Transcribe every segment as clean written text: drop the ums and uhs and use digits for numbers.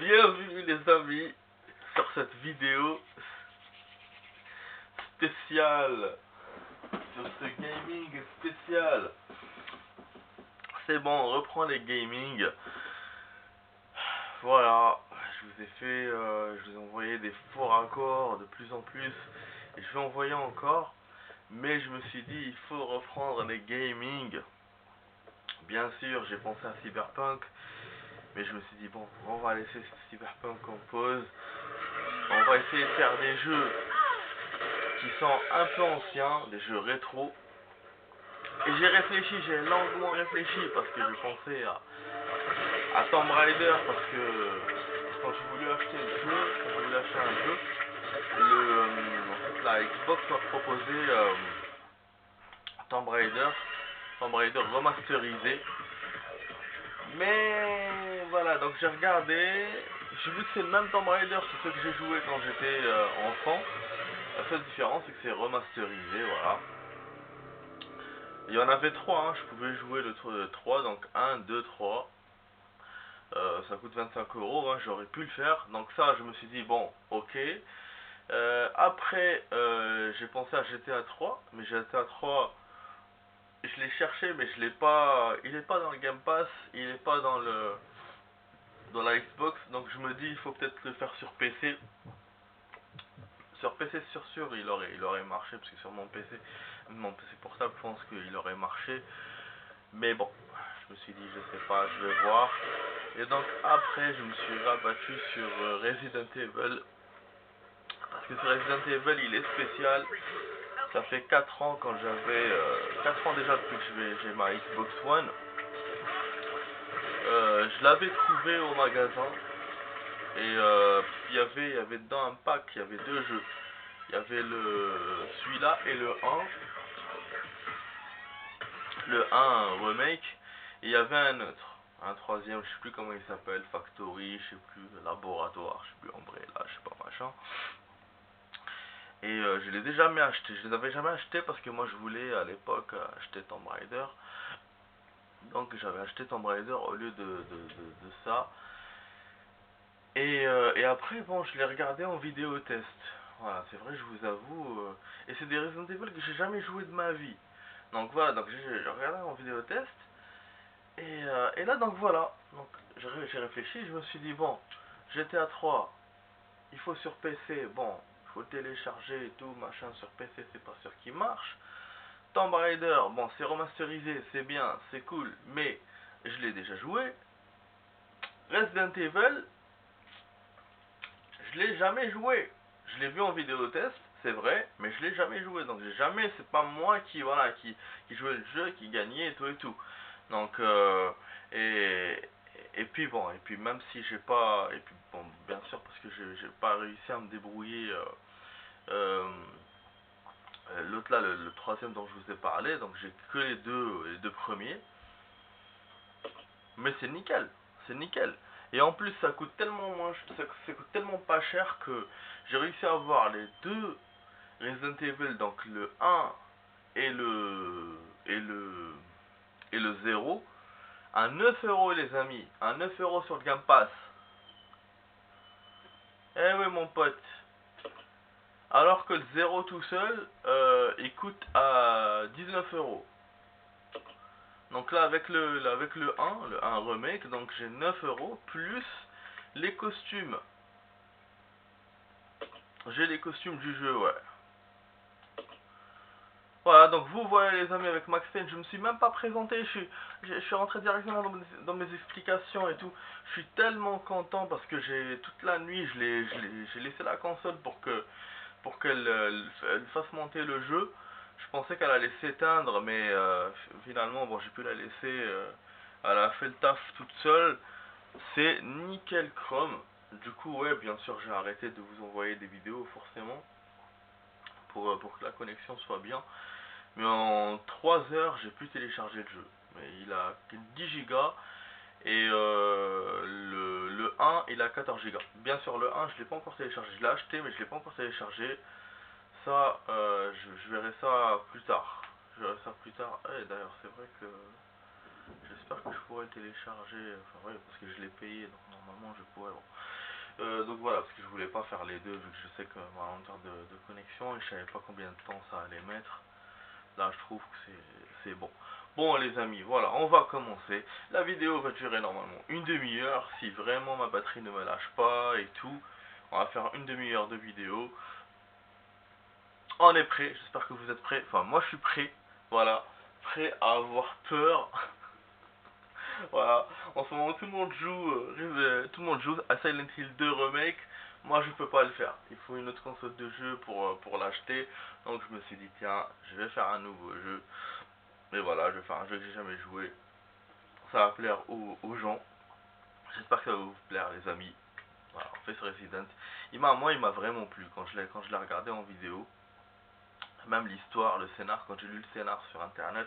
Bienvenue les amis sur cette vidéo spéciale, sur ce gaming spécial. C'est bon, on reprend les gaming. Voilà, je vous ai fait, je vous ai envoyé des faux raccords de plus en plus et je vais envoyer encore. Mais je me suis dit, il faut reprendre les gaming. Bien sûr, j'ai pensé à Cyberpunk. Mais je me suis dit, bon, on va laisser Cyberpunk en pause. On va essayer de faire des jeux qui sont un peu anciens, des jeux rétro. Et j'ai réfléchi, j'ai longuement réfléchi parce que je pensais à Tomb Raider. Parce que quand je voulais acheter le jeu, quand je voulais acheter un jeu, en fait, la Xbox m'a proposé Tomb Raider remasterisé. Mais voilà, donc j'ai regardé, j'ai vu que c'est le même Tomb Raider, c'est ce que j'ai joué quand j'étais enfant. La seule différence c'est que c'est remasterisé, voilà. Il y en avait 3, hein. Je pouvais jouer le 3, donc 1, 2, 3. Ça coûte 25 €, hein. J'aurais pu le faire. Donc ça, je me suis dit, bon, ok. Après, j'ai pensé à GTA 3, mais GTA 3... je l'ai cherché mais je l'ai pas, il est pas dans le Game Pass, il est pas dans la Xbox, donc je me dis il faut peut-être le faire sur PC. Sur PC sûr il aurait marché parce que sur mon PC portable je pense qu'il aurait marché. Mais bon, je me suis dit je sais pas, je vais voir. Et donc après je me suis rabattu sur Resident Evil. Parce que sur Resident Evil il est spécial. Ça fait 4 ans quand j'avais 4 ans déjà depuis que j'ai ma Xbox One. Je l'avais trouvé au magasin et il y avait dedans un pack, il y avait 2 jeux. Il y avait celui-là et le 1 remake, et il y avait un autre, un troisième, je sais plus comment il s'appelle, Factory, je sais plus, Laboratoire, je sais plus, Umbrella, je sais pas, machin. Et je les ai jamais achetés, je les avais jamais achetés parce que moi je voulais à l'époque acheter Tomb Raider. Donc j'avais acheté Tomb Raider au lieu de ça. Et après, bon, je l'ai regardé en vidéo test. Voilà, c'est vrai, je vous avoue. Et c'est des Resident Evil que j'ai jamais joué de ma vie. Donc voilà, donc j'ai regardé en vidéo test. Et là, donc voilà. Donc j'ai réfléchi, je me suis dit, bon, GTA 3, il faut sur PC. Bon, il faut le télécharger et tout, machin, sur PC, c'est pas sûr qu'il marche. Tomb Raider, bon, c'est remasterisé, c'est bien, c'est cool, mais je l'ai déjà joué. Resident Evil, je l'ai jamais joué. Je l'ai vu en vidéo test, c'est vrai, mais je l'ai jamais joué. Donc j'ai jamais, c'est pas moi qui voilà qui jouait le jeu, qui gagnait et tout et tout. Donc et puis bon, et puis même si j'ai pas, et puis bon, bien sûr parce que j'ai pas réussi à me débrouiller. L'autre là, le troisième dont je vous ai parlé, donc j'ai que les deux premiers. Mais c'est nickel, c'est nickel. Et en plus, ça coûte tellement moins, ça coûte tellement pas cher que j'ai réussi à avoir les deux Resident Evil, donc le 1 et le 0, à 9 € les amis, à 9 € sur le Game Pass. Eh oui mon pote. Alors que le 0 tout seul, il coûte à 19 €. Donc là avec le 1 remake, donc j'ai 9 € plus les costumes. J'ai les costumes du jeu, ouais. Voilà, donc vous voyez les amis avec Max Payne, je me suis même pas présenté, je suis rentré directement dans mes explications et tout. Je suis tellement content parce que toute la nuit, j'ai laissé la console pour qu'elle elle fasse monter le jeu. Je pensais qu'elle allait s'éteindre, mais finalement, bon, j'ai pu la laisser, elle a fait le taf toute seule. C'est nickel chrome. Du coup, ouais, bien sûr, j'ai arrêté de vous envoyer des vidéos, forcément, pour que la connexion soit bien. Mais en 3 heures, j'ai pu télécharger le jeu. Mais il a 10 Go et le 1, il a 14 Go. Bien sûr, le 1, je l'ai pas encore téléchargé. Je l'ai acheté, mais je l'ai pas encore téléchargé. Ça, je verrai ça plus tard. Je verrai ça plus tard. Et d'ailleurs, c'est vrai que j'espère que je pourrai le télécharger, enfin ouais, parce que je l'ai payé, donc normalement je pourrais, bon. Donc voilà, parce que je voulais pas faire les deux, vu que je sais que ma longueur de connexion, et je savais pas combien de temps ça allait mettre. Là je trouve que c'est bon. Bon les amis, voilà, on va commencer. La vidéo va durer normalement une demi-heure, si vraiment ma batterie ne me lâche pas et tout. On va faire une demi-heure de vidéo. On est prêt, j'espère que vous êtes prêts. Enfin moi je suis prêt, voilà. Prêt à avoir peur. Voilà, en ce moment tout le monde joue à Silent Hill 2 Remake. Moi je peux pas le faire, il faut une autre console de jeu pour l'acheter. Donc je me suis dit tiens, je vais faire un nouveau jeu. Mais voilà, je vais faire un jeu que j'ai jamais joué. Ça va plaire aux gens. J'espère que ça va vous plaire les amis. Voilà, on fait ce Resident. Moi il m'a vraiment plu quand je l'ai regardé en vidéo. Même l'histoire, le scénar, quand j'ai lu le scénar sur internet,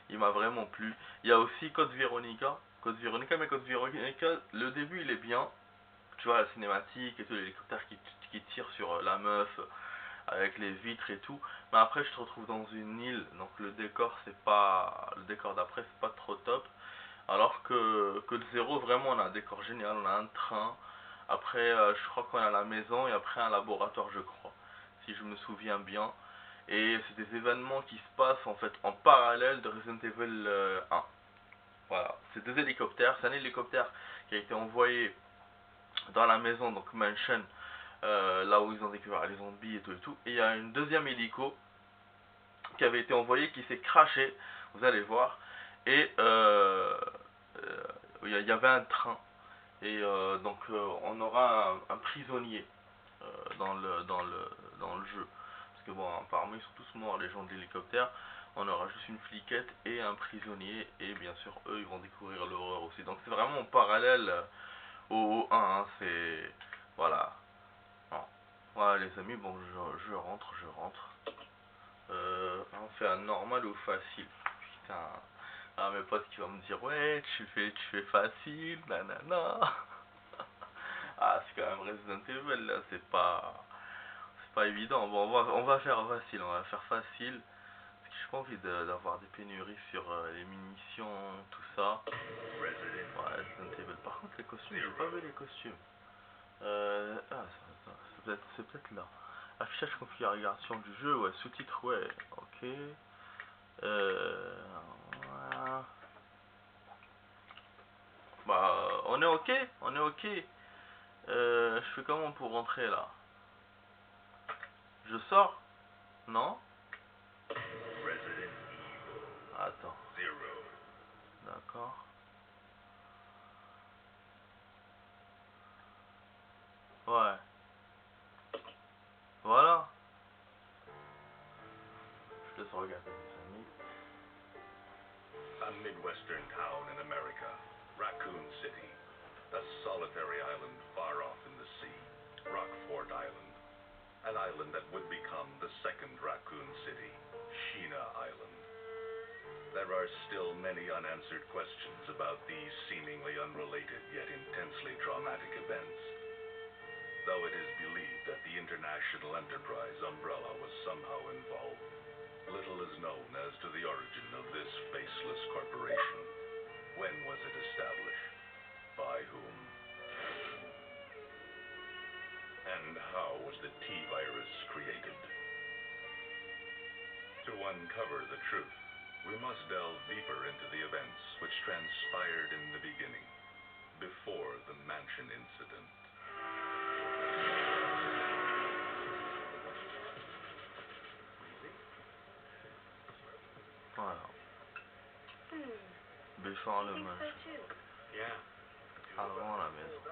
il m'a vraiment plu. Il y a aussi Code Veronica. Mais Code Veronica, le début il est bien. Tu vois, la cinématique et tout, l'hélicoptère qui tire sur la meuf avec les vitres et tout. Mais après, je te retrouve dans une île, donc le décor, c'est pas. Le décor d'après, c'est pas trop top. Alors que le zéro, vraiment, on a un décor génial, on a un train. Après, je crois qu'on a la maison et après un laboratoire, je crois. Si je me souviens bien. Et c'est des événements qui se passent en fait en parallèle de Resident Evil 1. Voilà, c'est deux hélicoptères. C'est un hélicoptère qui a été envoyé dans la maison, donc Mansion, là où ils ont découvert les zombies et tout et tout. Et il y a une deuxième hélico qui avait été envoyée, qui s'est crashée, vous allez voir. Et il y avait un train. Et donc on aura un prisonnier dans le jeu. Parce que bon, apparemment ils sont tous morts, les gens de l'hélicoptère. On aura juste une fliquette et un prisonnier. Et bien sûr, eux, ils vont découvrir l'horreur aussi. Donc c'est vraiment en parallèle au 1. Hein, c'est... Voilà. Non. Voilà les amis, bon, je rentre. On fait un normal ou facile. Putain. Ah, mes potes qui vont me dire, ouais, tu fais facile, nanana. Ah, c'est quand même Resident Evil, là, c'est pas évident. Bon, on va faire facile, parce que j'ai pas envie d'avoir des pénuries sur les munitions, tout ça. Ouais, Resident Evil. Par contre, les costumes, j'ai pas vu les costumes. C'est peut-être là. Affichage configuration du jeu, ouais, sous-titres, ouais, ok. Voilà. Bah, on est ok. Je fais comment pour rentrer là? Je sors? Non? Attends. D'accord. Ouais. Voilà. Je te laisse regarder les amis. A Midwestern town in America, Raccoon City, a solitary island far off in the sea, Rockfort Island, an island that would become the second Raccoon City, Sheena Island. There are still many unanswered questions about these seemingly unrelated yet intensely traumatic events. Though it is believed that the International Enterprise umbrella was somehow involved, little is known as to the origin of this faceless corporation. When was it established? By whom? And how was the T-virus created? To uncover the truth, we must delve deeper into the events which transpired in the beginning, before the Mansion incident. Voilà. Before le Mansion. Avant la maison.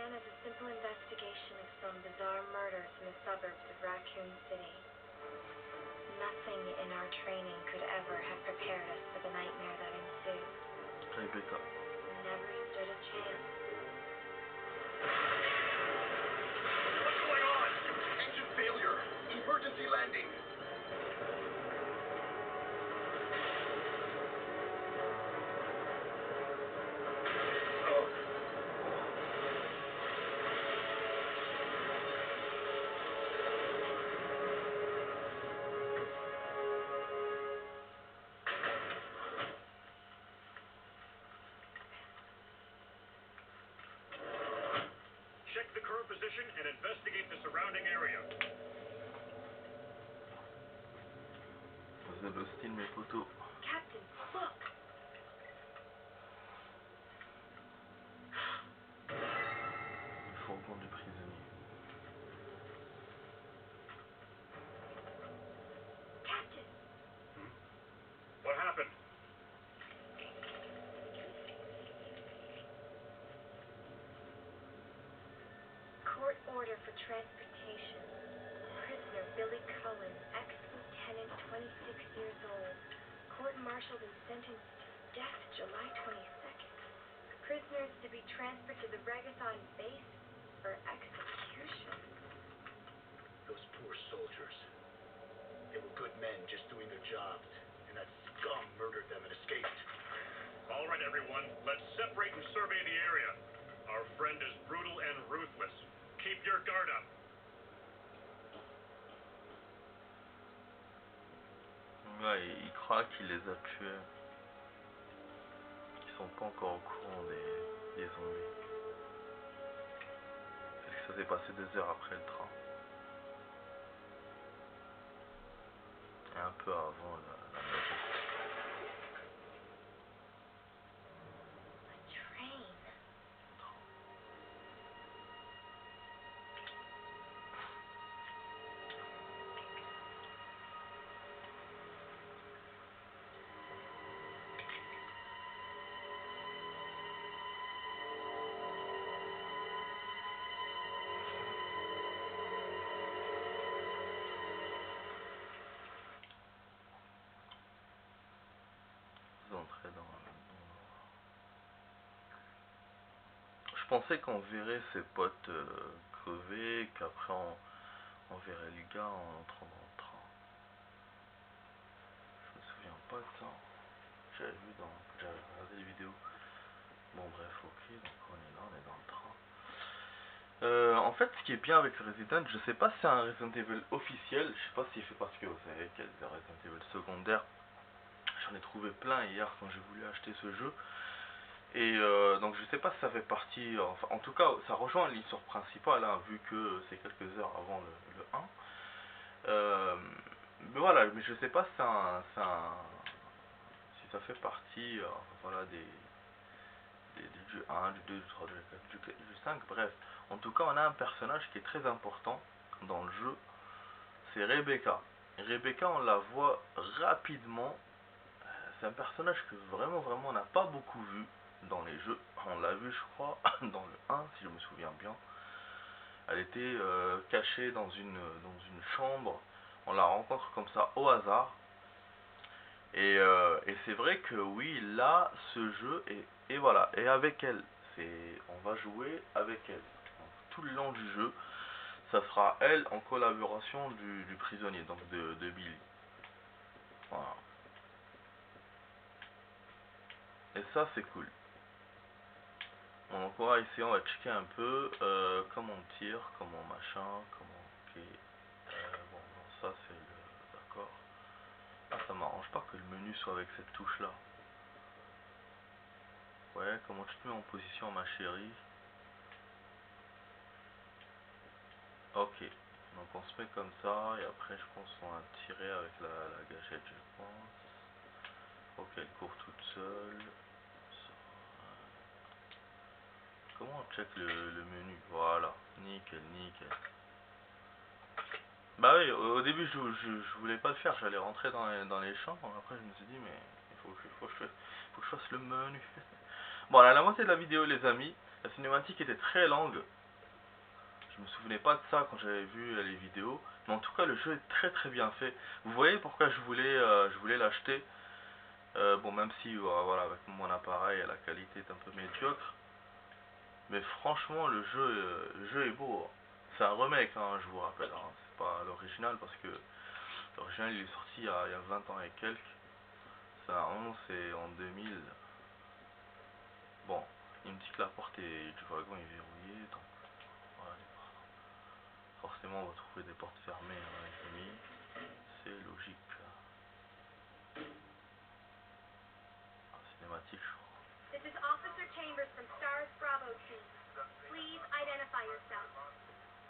began as a simple investigation of some bizarre murders in the suburbs of Raccoon City. Nothing in our training could ever have prepared us for the nightmare that ensued. Rebecca. Never stood a chance. What's going on? Engine failure. Emergency landing. Check the current position and investigate the surrounding area. Vous êtes hostile mes potos. Captain, look! Le fourgon du prisonnier. Captain! What happened? Court order for transportation. Prisoner Billy Cullen, ex-lieutenant, 26 years old. Court-martialed and sentenced to death July 22nd. Prisoners to be transferred to the Regathon base for execution. Those poor soldiers. They were good men just doing their jobs, and that scum murdered them and escaped. All right, everyone, let's separate and survey the area. Our friend is brutal and ruthless. Keep your guard up. Ouais, il croit qu'il les a tués. Ils sont pas encore au courant des zombies. Parce que ça s'est passé 2 heures après le train. Et un peu avant la maison. A train. Vous entrez dans Je pensais qu'on verrait ses potes crever, qu'après on verrait les gars en entrant dans le train. Je me souviens pas de ça. J'avais regardé les vidéos. Bon bref, ok, donc on est là, on est dans le train. En fait, ce qui est bien avec ce Resident, je sais pas si c'est un Resident Evil officiel, je sais pas s'il fait parce que vous savez qu'il y a des Resident Evil secondaires. J'en ai trouvé plein hier quand j'ai voulu acheter ce jeu. Et donc je sais pas si ça fait partie, enfin, en tout cas ça rejoint l'histoire principale, hein, vu que c'est quelques heures avant le 1. Mais voilà, mais je sais pas si, si ça fait partie voilà, du 1, du 2, du 3, du 4, du 5, bref. En tout cas on a un personnage qui est très important dans le jeu, c'est Rebecca. Rebecca on la voit rapidement, c'est un personnage que vraiment on n'a pas beaucoup vu dans les jeux. On l'a vu je crois dans le 1 si je me souviens bien. Elle était cachée dans une chambre, on la rencontre comme ça au hasard. Et c'est vrai que oui, là ce jeu et voilà, et avec elle, on va jouer avec elle. Donc, tout le long du jeu, ça sera elle en collaboration du prisonnier, donc de Billy. Voilà. Et ça c'est cool. Donc on va essayer, on va checker un peu comment on tire, comment machin, comment ok. Bon non, ça c'est le. D'accord. Ah ça m'arrange pas que le menu soit avec cette touche là. Ouais, comment tu te mets en position ma chérie. Ok. Donc on se met comme ça et après je pense qu'on va tirer avec la gâchette je pense. Ok elle court toute seule. Comment on check le menu? Voilà, nickel. Bah oui, au début je voulais pas le faire, j'allais rentrer dans les champs, après je me suis dit mais il faut que je fasse le menu. Bon, à la moitié de la vidéo les amis, la cinématique était très longue, je me souvenais pas de ça quand j'avais vu les vidéos. Mais en tout cas, le jeu est très très bien fait. Vous voyez pourquoi je voulais l'acheter. Bon, même si, voilà, avec mon appareil, la qualité est un peu médiocre. Mais franchement, le jeu est beau. C'est un remake, hein, je vous rappelle. Hein. C'est pas l'original parce que l'original il est sorti il y a 20 ans et quelques. Ça, c'est en 2000. Bon, il me dit que la porte du wagon est verrouillée. Donc, voilà, forcément, on va trouver des portes fermées, hein, les amis. C'est logique. Cinématique, je crois. This is Officer Chambers from Stars Bravo 2. Please